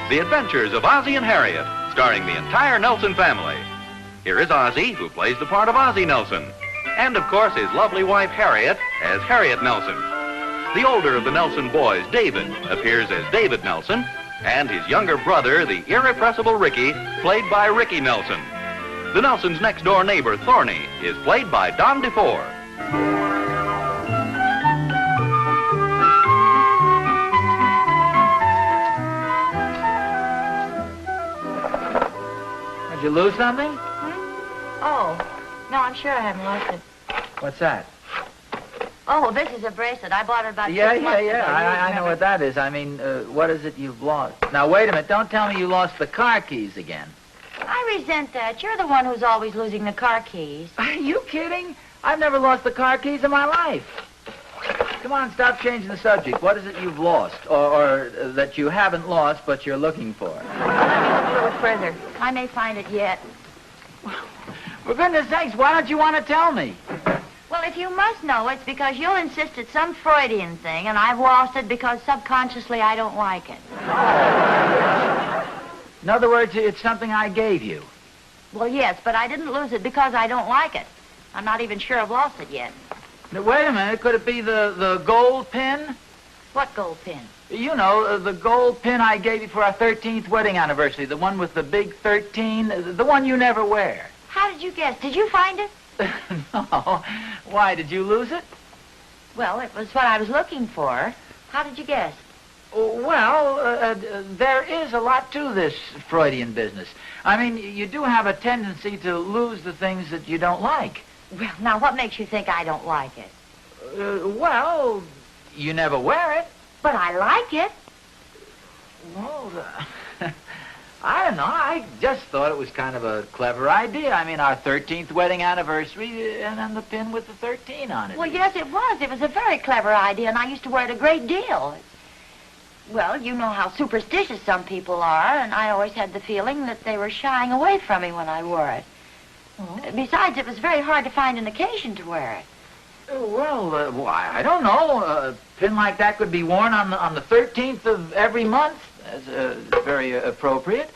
The Adventures of Ozzie and Harriet, starring the entire Nelson family. Here is Ozzie, who plays the part of Ozzie Nelson. And, of course, his lovely wife, Harriet, as Harriet Nelson. The older of the Nelson boys, David, appears as David Nelson, and his younger brother, the irrepressible Ricky, played by Ricky Nelson. The Nelsons' next-door neighbor, Thorny, is played by Don DeFore. Did you lose something? Oh, no, I'm sure I haven't lost it. What's that? Oh, this is a bracelet. I bought it about 6 months ago. I know what that is. I mean, what is it you've lost? Now, wait a minute. Don't tell me you lost the car keys again. I resent that. You're the one who's always losing the car keys. Are you kidding? I've never lost the car keys in my life. Come on, stop changing the subject. What is it you've lost? Or that you haven't lost, but you're looking for? Let me look a little further. I may find it yet. For goodness sakes, why don't you want to tell me? Well, if you must know, it's because you'll insist it's some Freudian thing, and I've lost it because subconsciously I don't like it. In other words, it's something I gave you. Well, yes, but I didn't lose it because I don't like it. I'm not even sure I've lost it yet. Now, wait a minute. Could it be the gold pin? What gold pin? You know, the gold pin I gave you for our 13th wedding anniversary. The one with the big 13, the one you never wear. How did you guess? Did you find it? No. Why, did you lose it? Well, it was what I was looking for. How did you guess? Well, there is a lot to this Freudian business. I mean, you do have a tendency to lose the things that you don't like. Well, now, what makes you think I don't like it? Well, you never wear it. But I like it. Well, I don't know. I just thought it was kind of a clever idea. I mean, our 13th wedding anniversary and then the pin with the 13 on it. Well, yes, it was. It was a very clever idea, and I used to wear it a great deal. Well, you know how superstitious some people are, and I always had the feeling that they were shying away from me when I wore it. Oh. Besides, it was very hard to find an occasion to wear it. Well, I don't know. A pin like that could be worn on the 13th of every month. That's very appropriate.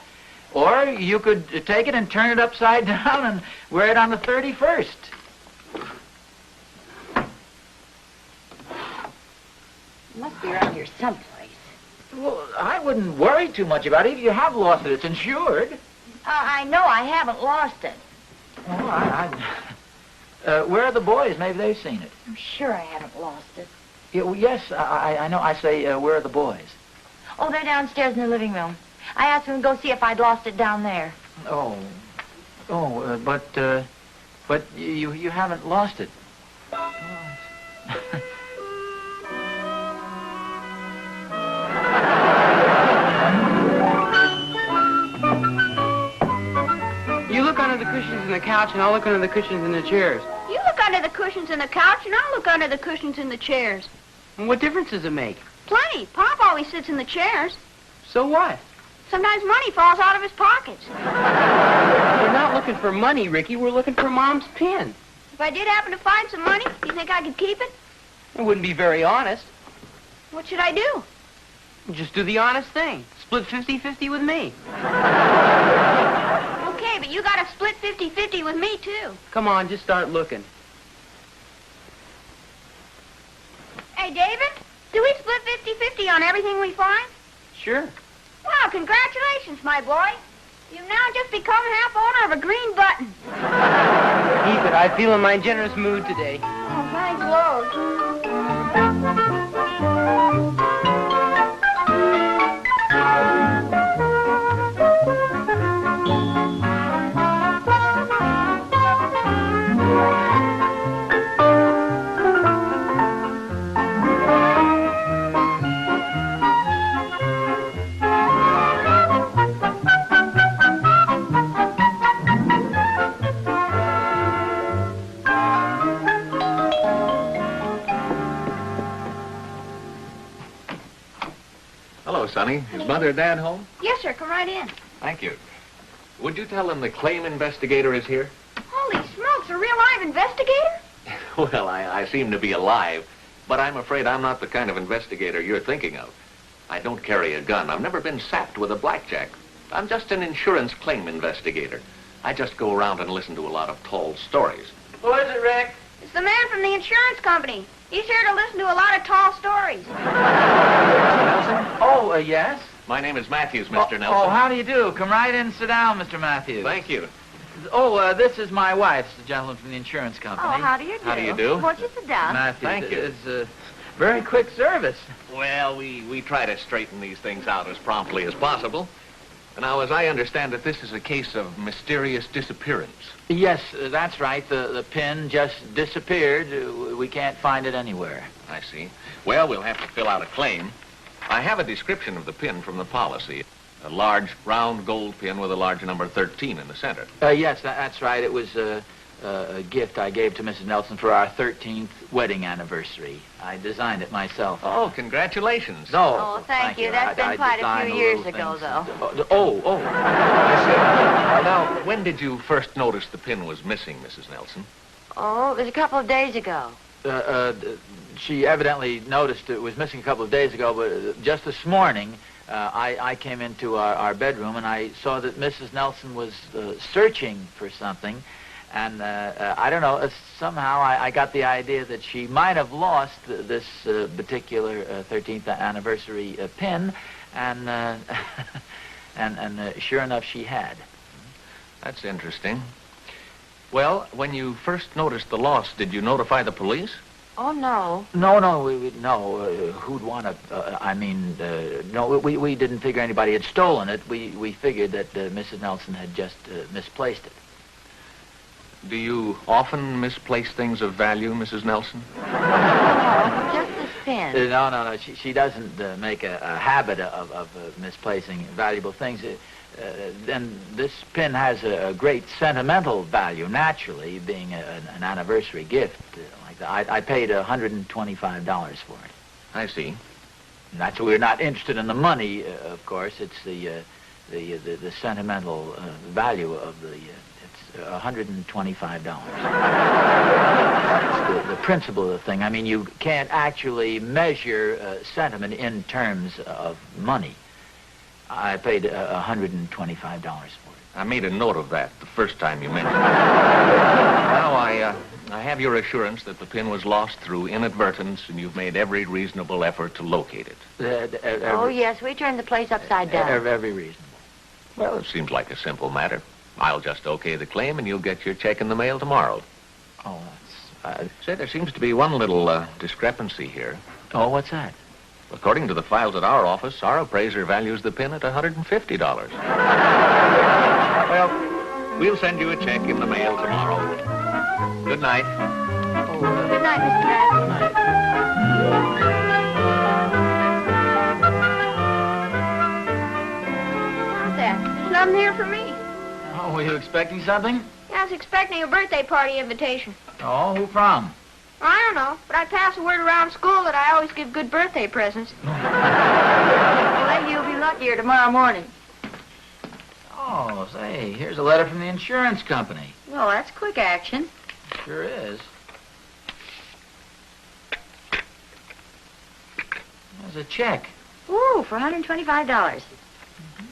Or you could take it and turn it upside down and wear it on the 31st. It must be around here someplace. Well, I wouldn't worry too much about it. If you have lost it, it's insured. I know I haven't lost it. Oh, where are the boys? Maybe they've seen it. I'm sure I haven't lost it. Yeah, well, yes, I know. I say, where are the boys? Oh, they're downstairs in the living room. I asked them to go see if I'd lost it down there. But you haven't lost it. You look under the cushions in the couch, and I'll look under the cushions in the chairs. You look under the cushions in the couch, and I'll look under the cushions in the chairs. And what difference does it make? Plenty. Pop always sits in the chairs. So what? Sometimes money falls out of his pockets. We're not looking for money, Ricky. We're looking for Mom's pin. If I did happen to find some money, do you think I could keep it? It wouldn't be very honest. What should I do? Just do the honest thing. Split 50-50 with me. Okay, but you gotta split 50-50 with me, too. Come on, just start looking. Hey, David, do we split 50-50 on everything we find? Sure. Wow, congratulations, my boy. You've now just become half owner of a green button. Keep it. I feel in my generous mood today. Oh, thanks, Lois. Hello, Sonny. Is Mother or Dad home? Yes, sir. Come right in. Thank you. Would you tell them the claim investigator is here? Holy smokes, a real live investigator? Well, I seem to be alive, but I'm afraid I'm not the kind of investigator you're thinking of. I don't carry a gun. I've never been sapped with a blackjack. I'm just an insurance claim investigator. I just go around and listen to a lot of tall stories. Who is it, Rick? It's the man from the insurance company. He's here to listen to a lot of tall stories. Nelson? Oh, yes? My name is Matthews, Mr. Nelson. Oh, how do you do? Come right in and sit down, Mr. Matthews. Thank you. Oh, this is my wife, the gentleman from the insurance company. Oh, how do you do? How do you do? Won't you sit down? Matthews. Thank you. It's very quick service. Well, we try to straighten these things out as promptly as possible. Now, as I understand it, this is a case of mysterious disappearance. Yes, that's right. The pin just disappeared. We can't find it anywhere. I see. Well, we'll have to fill out a claim. I have a description of the pin from the policy. A large, round gold pin with a large number 13 in the center. Yes, that's right. It was a gift I gave to Mrs. Nelson for our 13th wedding anniversary. I designed it myself. Oh, congratulations. No. Oh, thank you. That's been quite a few years ago, though. I see. Now, when did you first notice the pin was missing, Mrs. Nelson? Oh, it was a couple of days ago. She evidently noticed it was missing a couple of days ago, but just this morning, I came into our bedroom and I saw that Mrs. Nelson was searching for something. And I don't know, somehow I got the idea that she might have lost this particular 13th anniversary pin, and sure enough, she had. That's interesting. Well, when you first noticed the loss, did you notify the police? Oh, no. No. Who'd want to? No. We didn't figure anybody had stolen it. We figured that Mrs. Nelson had just misplaced it. Do you often misplace things of value, Mrs. Nelson? Oh, just this pin. No. She doesn't make a habit of misplacing valuable things. And this pin has a great sentimental value, naturally, being an anniversary gift like that. I paid $125 for it. I see. And that's why we're not interested in the money, of course. It's the sentimental value of the... $125. That's the principle of the thing. I mean, you can't actually measure sentiment in terms of money. I paid $125 for it. I made a note of that the first time you mentioned it. Now, I have your assurance that the pin was lost through inadvertence, and you've made every reasonable effort to locate it. Oh, yes, we turned the place upside down. Every reasonable. Well, it seems like a simple matter. I'll just okay the claim, and you'll get your check in the mail tomorrow. Oh, that's... Say, there seems to be one little discrepancy here. Oh, what's that? According to the files at our office, our appraiser values the pin at $150. Well, we'll send you a check in the mail tomorrow. Good night. Good night, Mr. Matthews. How's that? There's nothing here for me. Oh, were you expecting something? Yeah, I was expecting a birthday party invitation. Oh, who from? I don't know, but I pass the word around school that I always give good birthday presents. Well, then you'll be luckier tomorrow morning. Oh, say, here's a letter from the insurance company. Well, that's quick action. Sure is. There's a check. Ooh, for $125.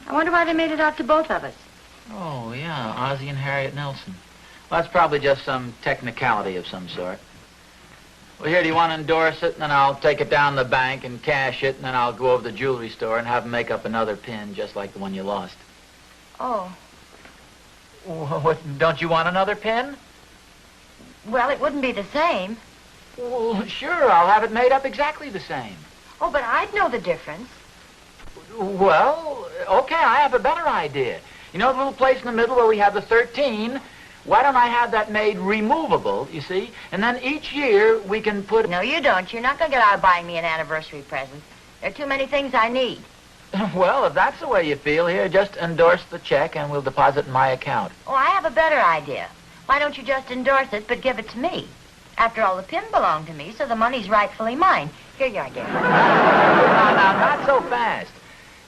I wonder why they made it out to both of us. Oh, yeah, Ozzie&Harriet Nelson. Well, that's probably just some technicality of some sort. Well, here, do you want to endorse it? And then I'll take it down to the bank and cash it, and then I'll go over to the jewelry store and have them make up another pin just like the one you lost. Oh. What, don't you want another pin? Well, it wouldn't be the same. Well, sure, I'll have it made up exactly the same. Oh, but I'd know the difference. Well, okay, I have a better idea. You know the little place in the middle where we have the 13? Why don't I have that made removable, you see? And then each year we can put... No, you don't. You're not going to get out of buying me an anniversary present. There are too many things I need. Well, if that's the way you feel, here, just endorse the check and we'll deposit in my account. Oh, I have a better idea. Why don't you just endorse it, but give it to me? After all, the pin belonged to me, so the money's rightfully mine. Here you are, dear. Now, not so fast.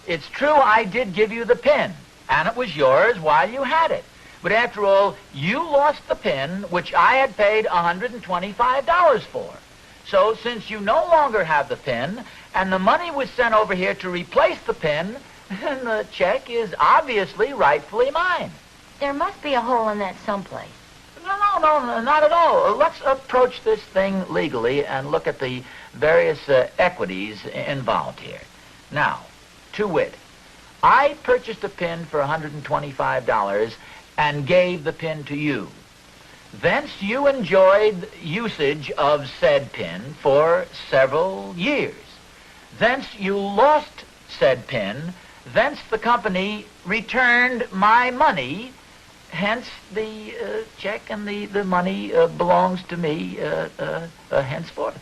It's true I did give you the pin, and it was yours while you had it. But after all, you lost the pin, which I had paid $125 for. So since you no longer have the pin, and the money was sent over here to replace the pin, then the check is obviously rightfully mine. There must be a hole in that someplace. No, not at all. Let's approach this thing legally and look at the various equities involved here. Now, to wit, I purchased a pin for $125 and gave the pin to you. Thence you enjoyed usage of said pin for several years. Thence you lost said pin. Thence the company returned my money. Hence the check and the money belongs to me henceforth.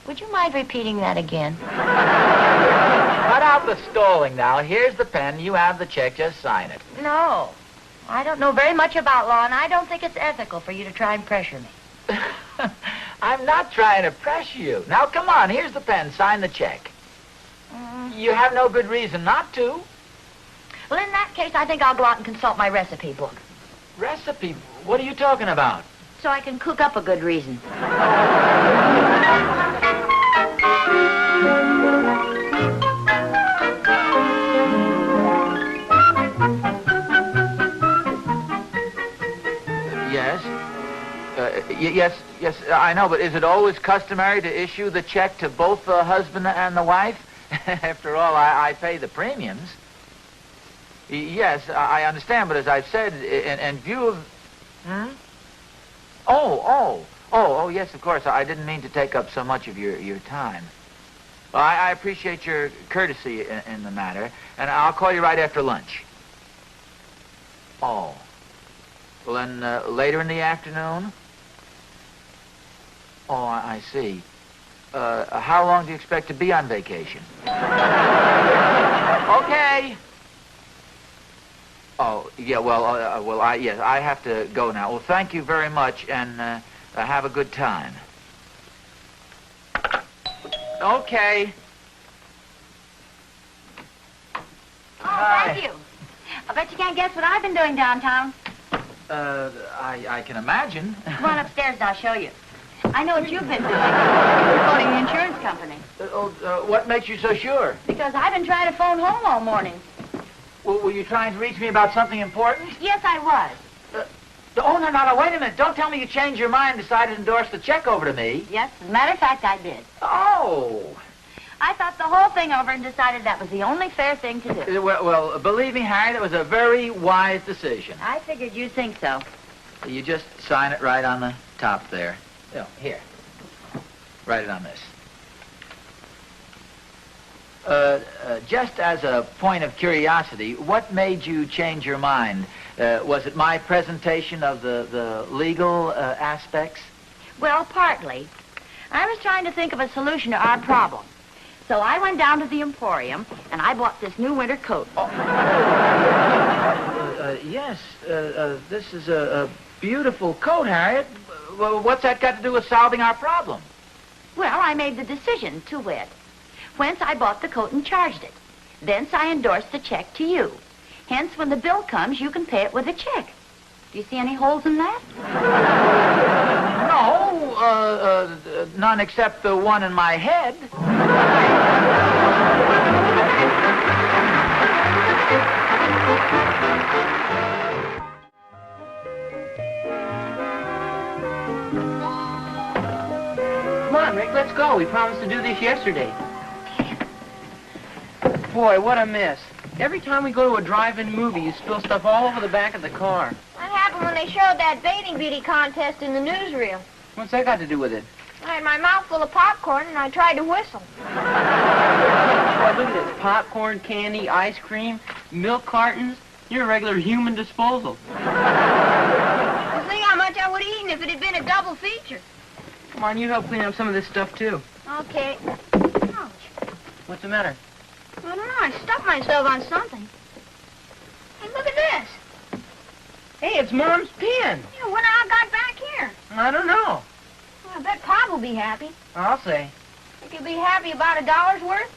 Would you mind repeating that again? Cut out the stalling now. Here's the pen. You have the check. Just sign it. No. I don't know very much about law, and I don't think it's ethical for you to try and pressure me. I'm not trying to pressure you. Now, come on. Here's the pen. Sign the check. You have no good reason not to. Well, in that case, I think I'll go out and consult my recipe book. Recipe? What are you talking about? So I can cook up a good reason. Yes, I know, but is it always customary to issue the check to both the husband and the wife? After all, I pay the premiums. Yes, I understand, but as I've said, in view of... Oh, yes, of course. I didn't mean to take up so much of your time. Well, I appreciate your courtesy in the matter, and I'll call you right after lunch. Oh. Well, then, later in the afternoon? Oh, I see. How long do you expect to be on vacation? Okay. Oh, yeah, yes, I have to go now. Well, thank you very much, and have a good time. Okay. Oh, thank you. I bet you can't guess what I've been doing downtown. I can imagine. Come on upstairs and I'll show you. I know what you've been doing. Phoning the insurance company. What makes you so sure? Because I've been trying to phone home all morning. Well, were you trying to reach me about something important? Yes, I was. No, wait a minute. Don't tell me you changed your mind and decided to endorse the check over to me. Yes, as a matter of fact, I did. Oh. I thought the whole thing over and decided that was the only fair thing to do. Well, believe me, Harriet, it was a very wise decision. I figured you'd think so. You just sign it right on the top there. Here. Write it on this. Just as a point of curiosity, what made you change your mind? Was it my presentation of the legal aspects? Well, partly. I was trying to think of a solution to our problem. So I went down to the Emporium, and I bought this new winter coat. Yes, this is a beautiful coat, Harriet. Well, what's that got to do with solving our problem? Well, I made the decision, to wit. Whence I bought the coat and charged it. Thence I endorsed the check to you. Hence, when the bill comes, you can pay it with a check. Do you see any holes in that? No, none except the one in my head. Come on, Rick, let's go. We promised to do this yesterday. Boy, what a mess. Every time we go to a drive-in movie, you spill stuff all over the back of the car. That happened when they showed that bathing beauty contest in the newsreel. What's that got to do with it? I had my mouth full of popcorn, and I tried to whistle. Boy, look at this. Popcorn, candy, ice cream, milk cartons. You're a regular human disposal. Just think how much I would have eaten if it had been a double feature. Come on, you help clean up some of this stuff, too. Okay. Ouch. What's the matter? I don't know. I stuffed myself on something. Hey, look at this. Hey, it's Mom's pin. Yeah, when I got back here. I don't know. Well, I bet Pop will be happy. I'll say. Think he'll be happy about $1's worth?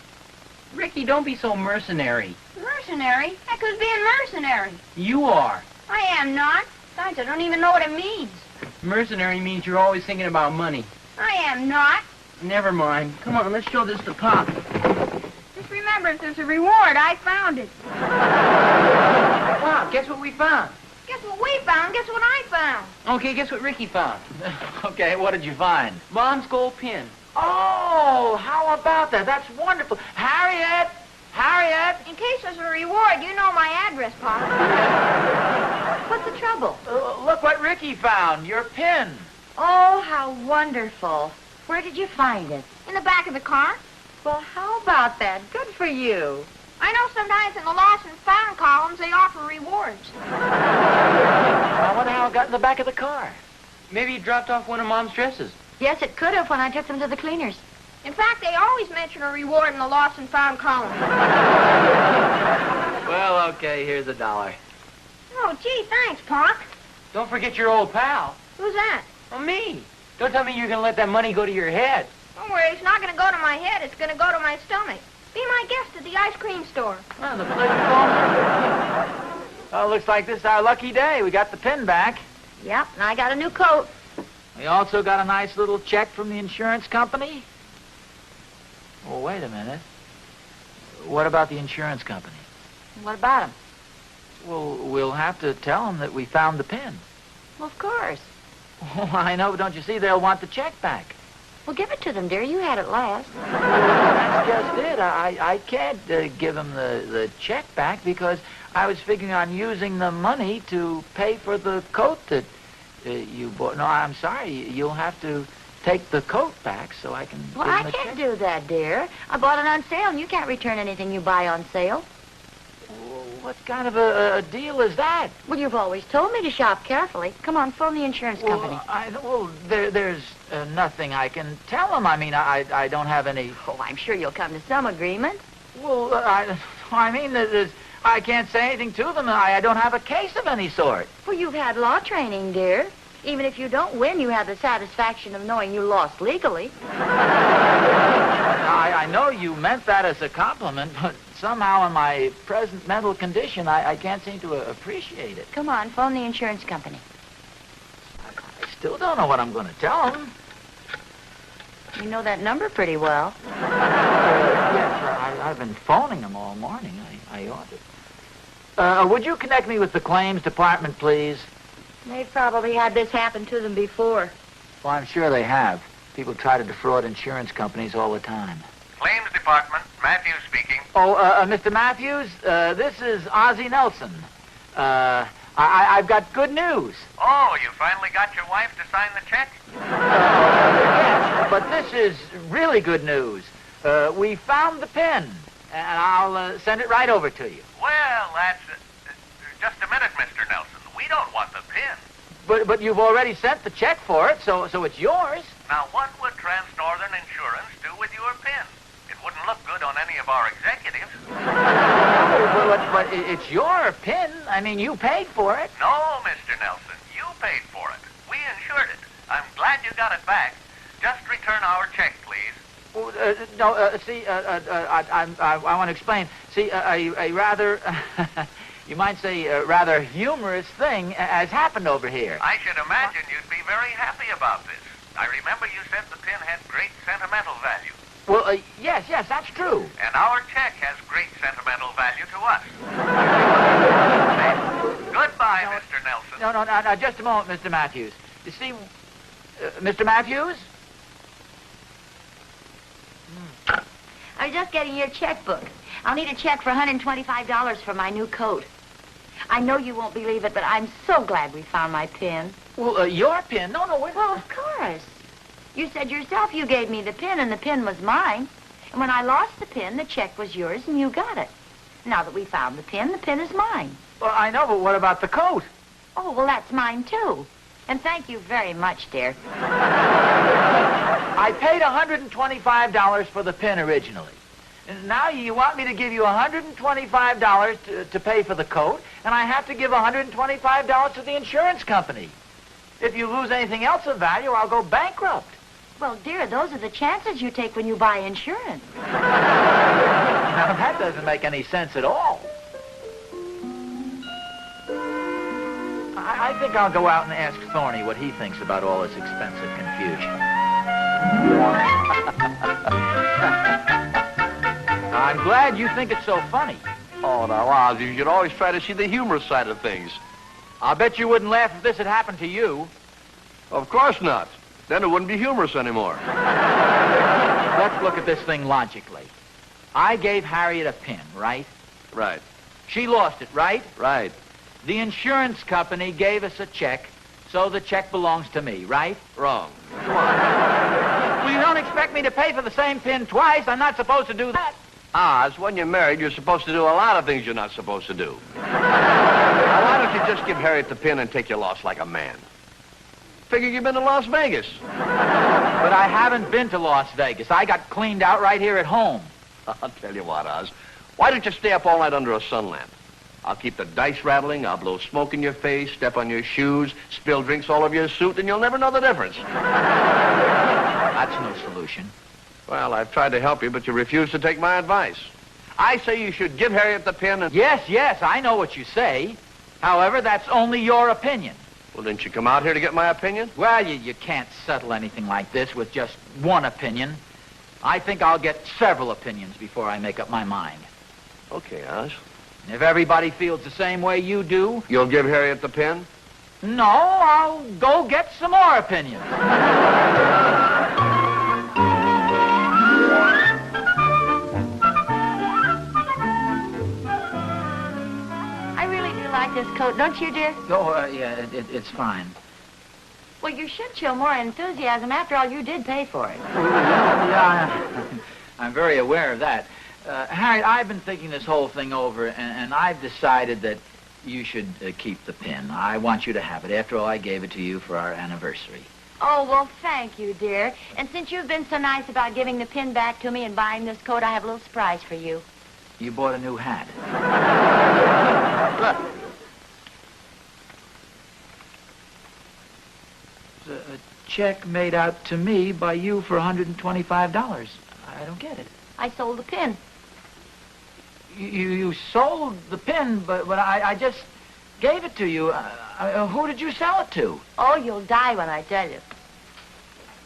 Ricky, don't be so mercenary. Mercenary? Heck, who's being mercenary? You are. I am not. Besides, I don't even know what it means. Mercenary means you're always thinking about money. I am not. Never mind. Come on, let's show this to Pop. Just remember, if there's a reward, I found it. Wow, guess what we found? Guess what we found? Guess what I found? Okay, guess what Ricky found? Okay, what did you find? Mom's gold pin. Oh, how about that? That's wonderful. Harriet! Harriet! In case there's a reward, you know my address, Pop. What's the trouble? Look what Ricky found, your pin. Oh, how wonderful. Where did you find it? In the back of the car. Well, how about that? Good for you. I know sometimes in the lost and found columns they offer rewards. I wonder how it got in the back of the car. Maybe you dropped off one of Mom's dresses. Yes, it could have when I took them to the cleaners. In fact, they always mention a reward in the lost and found column. Well, okay, here's $1. Oh, gee, thanks, Pop. Don't forget your old pal. Who's that? Well, me. Don't tell me you're going to let that money go to your head. Don't worry, it's not going to go to my head. It's going to go to my stomach. Be my guest at the ice cream store. Well, the pleasure's all mine. Well, looks like this is our lucky day. We got the pin back. Yep, and I got a new coat. We also got a nice little check from the insurance company. Well, wait a minute. What about the insurance company? What about them? Well, we'll have to tell them that we found the pin. Well, of course. Oh, I know, but don't you see, they'll want the check back. Well, give it to them, dear. You had it last. That's just it. I can't give them the check back because I was figuring on using the money to pay for the coat that you bought. No, I'm sorry. You'll have to take the coat back so I can Well, give I them the can't check. do that, dear. I bought it on sale, and you can't return anything you buy on sale. Well, what kind of a deal is that? Well, you've always told me to shop carefully. Come on, phone the insurance company. There's nothing I can tell them. I mean, I don't have any... Oh, I'm sure you'll come to some agreement. Well, I mean, I can't say anything to them. I don't have a case of any sort. Well, you've had law training, dear. Even if you don't win, you have the satisfaction of knowing you lost legally. I know you meant that as a compliment, but somehow in my present mental condition, I can't seem to appreciate it. Come on, phone the insurance company. I still don't know what I'm going to tell them. You know that number pretty well. Yes, I've been phoning them all morning. I ought to. Would you connect me with the claims department, please? They've probably had this happen to them before. Well, I'm sure they have. People try to defraud insurance companies all the time. Claims Department, Matthews speaking. Oh, Mr. Matthews, this is Ozzie Nelson. I've got good news. Oh, you finally got your wife to sign the check? Yes, but this is really good news. We found the pin, and I'll send it right over to you. Well, that's... just a minute, Mr. Nelson. We don't want the pin. But you've already sent the check for it, so it's yours. Now, what would Trans-Northern Insurance do with your pin? It wouldn't look good on any of our executives. But it's your pin. I mean, you paid for it. No, Mr. Nelson. You paid for it. We insured it. I'm glad you got it back. Just return our check, please. See, I want to explain. See, a rather... you might say a rather humorous thing has happened over here. I should imagine you'd be very happy about this. I remember you said the pin had great sentimental value. Well, yes, that's true. And our check has great sentimental value to us. Goodbye, Mr. Nelson. No, just a moment, Mr. Matthews. You see, Mr. Matthews? I was just getting your checkbook. I'll need a check for $125 for my new coat. I know you won't believe it, but I'm so glad we found my pin. Well, your pin? No, wait. Well, of course. You said yourself you gave me the pin, and the pin was mine. And when I lost the pin, the check was yours, and you got it. Now that we found the pin is mine. Well, I know, but what about the coat? Oh, well, that's mine, too. And thank you very much, dear. I paid $125 for the pin originally. And now you want me to give you $125 to pay for the coat, and I have to give $125 to the insurance company. If you lose anything else of value, I'll go bankrupt. Well, dear, those are the chances you take when you buy insurance. Now, that doesn't make any sense at all. I think I'll go out and ask Thorny what he thinks about all this expensive confusion. I'm glad you think it's so funny. Oh, now, Oz, you should always try to see the humorous side of things. I'll bet you wouldn't laugh if this had happened to you. Of course not. Then it wouldn't be humorous anymore. Let's look at this thing logically. I gave Harriet a pin, right? Right. She lost it, right? Right. The insurance company gave us a check, so the check belongs to me, right? Wrong. Well, you don't expect me to pay for the same pin twice. I'm not supposed to do that. Oz, when you're married, you're supposed to do a lot of things you're not supposed to do. Now, why don't you just give Harriet the pin and take your loss like a man? Figure you've been to Las Vegas. But I haven't been to Las Vegas. I got cleaned out right here at home. I'll tell you what, Oz. Why don't you stay up all night under a sun lamp? I'll keep the dice rattling, I'll blow smoke in your face, step on your shoes, spill drinks all over your suit, and you'll never know the difference. That's no solution. Well, I've tried to help you, but you refuse to take my advice. I say you should give Harriet the pin and... Yes, I know what you say. However, that's only your opinion. Well, didn't you come out here to get my opinion? Well, you can't settle anything like this with just one opinion. I think I'll get several opinions before I make up my mind. Okay, Oz. If everybody feels the same way you do... You'll give Harriet the pin? No, I'll go get some more opinions. I really do like this coat, don't you, dear? Oh, yeah, it's fine. Well, you should show more enthusiasm. After all, you did pay for it. Yeah, I'm very aware of that. Harriet, I've been thinking this whole thing over, and I've decided that you should keep the pin. I want you to have it. After all, I gave it to you for our anniversary. Oh, well, thank you, dear. And since you've been so nice about giving the pin back to me and buying this coat, I have a little surprise for you. You bought a new hat. Look. It's a check made out to me by you for $125. I don't get it. I sold the pin. You sold the pin, but I just gave it to you. Who did you sell it to? Oh, you'll die when I tell you.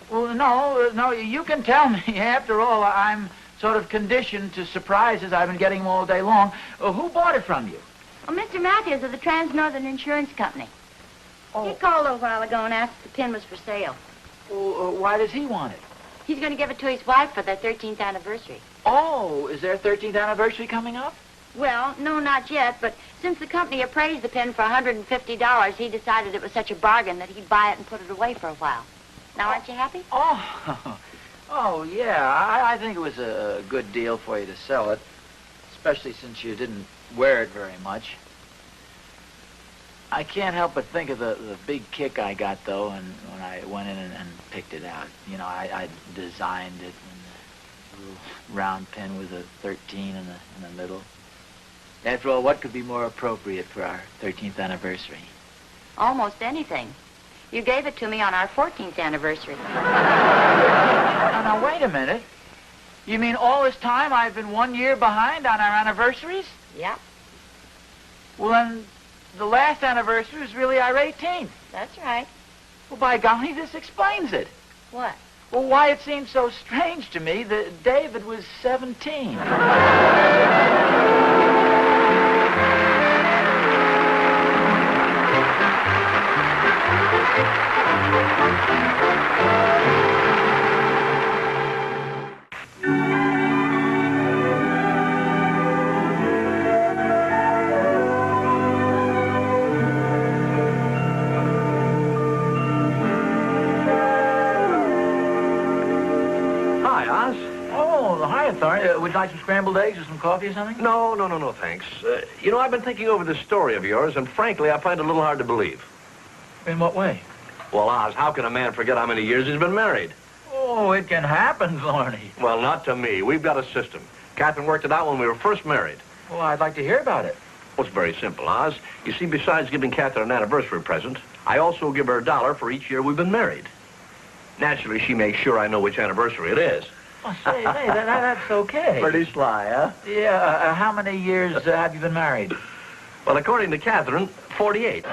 Well, no, you can tell me. After all, I'm sort of conditioned to surprises. I've been getting them all day long. Who bought it from you? Well, Mr. Matthews of the Trans-Northern Insurance Company. Oh. He called a while ago and asked if the pin was for sale. Well, why does he want it? He's going to give it to his wife for their 13th anniversary. Oh, is their 13th anniversary coming up? Well, no, not yet, but since the company appraised the pin for $150, he decided it was such a bargain that he'd buy it and put it away for a while. Now, aren't you happy? Oh, yeah. I think it was a good deal for you to sell it, especially since you didn't wear it very much. I can't help but think of the big kick I got, though, and when I went in and picked it out. You know, I designed it, and a little round pin with a 13 in the middle. After all, what could be more appropriate for our 13th anniversary? Almost anything. You gave it to me on our 14th anniversary. Now, wait a minute. You mean all this time I've been 1 year behind on our anniversaries? Yep, Well, then, the last anniversary was really our 18th. that's right. Well, by golly, this explains it. What? Well, why it seemed so strange to me that David was 17. Would you like some scrambled eggs or some coffee or something? No, thanks. You know, I've been thinking over this story of yours, and frankly, I find it a little hard to believe. In what way? Well, Oz, how can a man forget how many years he's been married? Oh, it can happen, Lorne. Well, not to me. We've got a system. Catherine worked it out when we were first married. Well, I'd like to hear about it. Well, it's very simple, Oz. You see, besides giving Catherine an anniversary present, I also give her $1 for each year we've been married. Naturally, she makes sure I know which anniversary it is. Oh, say, that's okay. Pretty sly, huh? Yeah, how many years have you been married? Well, according to Catherine, 48.